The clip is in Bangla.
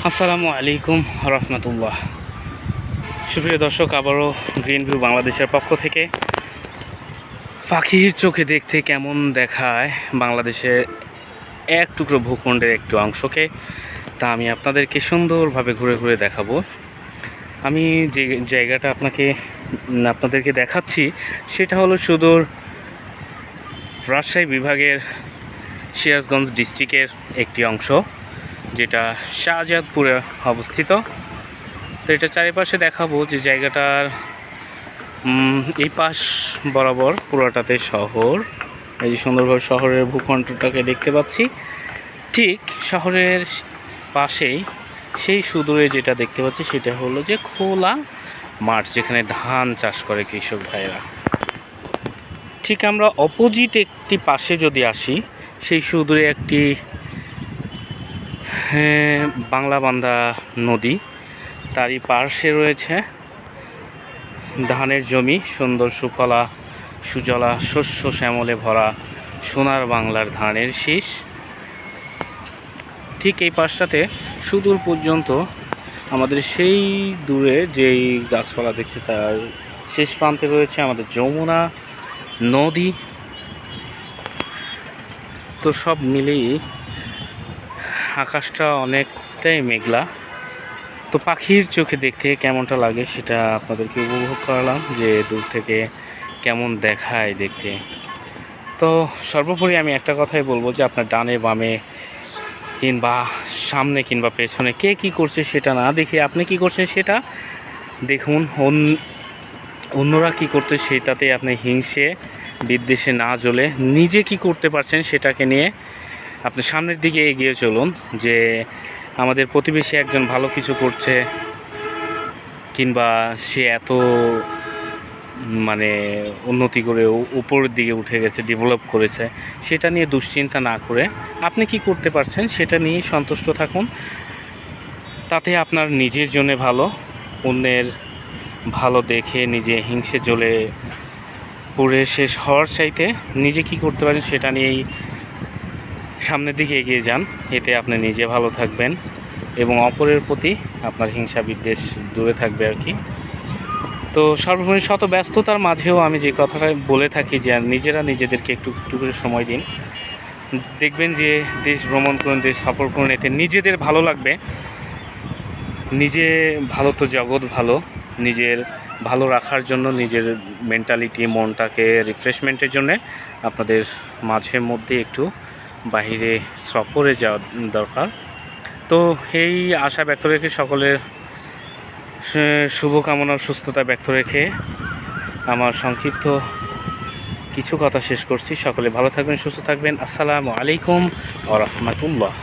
আসসালামু আলাইকুম রহমতুল্লাহ। সুপ্রিয় দর্শক, আবারও গ্রিন ভিউ বাংলাদেশের পক্ষ থেকে পাখির চোখে দেখতে কেমন দেখায় বাংলাদেশের এক টুকরো ভূখণ্ডের একটু অংশকে, তা আমি আপনাদেরকে সুন্দরভাবে ঘুরে ঘুরে দেখাবো। আমি যে জায়গাটা আপনাদেরকে দেখাচ্ছি সেটা হলো সুদূর রাজশাহী বিভাগের সিরাজগঞ্জ ডিস্ট্রিক্টের একটি অংশ, যেটা শাহজাদপুরে অবস্থিত। তো এটা চারিপাশে দেখাবো যে জায়গাটার এই পাশ বরাবর পুরোটাতে শহর। এই যে সুন্দরভাবে শহরের ভূখণ্ডটাকে দেখতে পাচ্ছি। ঠিক শহরের পাশেই সেই সুদূরে যেটা দেখতে পাচ্ছি সেটা হলো যে খোলা মাঠ, যেখানে ধান চাষ করে কৃষক ভাইরা। ঠিক আমরা অপোজিট একটি পাশে যদি আসি, সেই সুদূরে একটি বাংলাবান্ধা নদী, তারই পাশে রয়েছে ধানের জমি, সুন্দর সুফলা সুজলা শস্য শ্যামলে ভরা সোনার বাংলার ধানের শীষ। ঠিক এই পাশটাতে সুদূর পর্যন্ত আমাদের সেই দূরে যেই গাছপালা দেখছি তার শেষ প্রান্তে রয়েছে আমাদের যমুনা নদী। তো সব মিলিয়ে আকাশটা অনেকটাই মেঘলা। তো পাখির চোখে দেখতে কেমনটা লাগে সেটা আপনাদেরকে উপভোগ করালাম, যে দূর থেকে কেমন দেখায় দেখতে। তো সর্বোপরি আমি একটা কথাই বলবো যে আপনার ডানে বামে কিংবা সামনে কিংবা পেছনে কে কী করছে সেটা না দেখে আপনি কি করছেন সেটা দেখুন। অন্যরা কি করতে সেটাতে আপনি হিংসে বিদ্বেষে না জ্বলে নিজে কি করতে পারছেন সেটাকে নিয়ে আপনি সামনের দিকে এগিয়ে চলুন। যে আমাদের প্রতিবেশী একজন ভালো কিছু করছে কিংবা সে এত উন্নতি করে উপরের দিকে উঠে গেছে, ডেভেলপ করেছে, সেটা নিয়ে দুশ্চিন্তা না করে আপনি কি করতে পারছেন সেটা নিয়ে সন্তুষ্ট থাকুন। তাতে আপনার নিজের জন্য ভালো। অন্যের ভালো দেখে নিজে হিংসে জ্বলে পুড়ে শেষ হওয়ার চাইতে নিজে কি করতে পারেন সেটা নিয়েই সামনের দিকে এগিয়ে যান। এতে আপনি নিজে ভালো থাকবেন এবং অপরের প্রতি আপনার হিংসা বিদ্বেষ দূরে থাকবে আর কি। তো সর্বোপরি শত ব্যস্ততার মাঝেও আমি যে কথাটা বলে থাকি যে নিজেরা নিজেদেরকে একটু একটু করে সময় দিন। দেখবেন যে দেশ ভ্রমণ করুন, দেশ সফর করুন, এতে নিজেদের ভালো লাগবে। নিজে ভালো তো জগৎ ভালো। নিজের ভালো রাখার জন্য, নিজের মেন্টালিটি মনটাকে রিফ্রেশমেন্টের জন্যে আপনাদের মাঝে মধ্যে একটু বাহিরে সফরে যাওয়া দরকার। তো এই আশা ব্যক্ত রেখে সকলের শুভকামনা সুস্থতা ব্যক্ত রেখে আমার সংক্ষিপ্ত কিছু কথা শেষ করছি। সকলে ভালো থাকবেন, সুস্থ থাকবেন। আসসালামু আলাইকুম ওয়া রাহমাতুল্লাহ।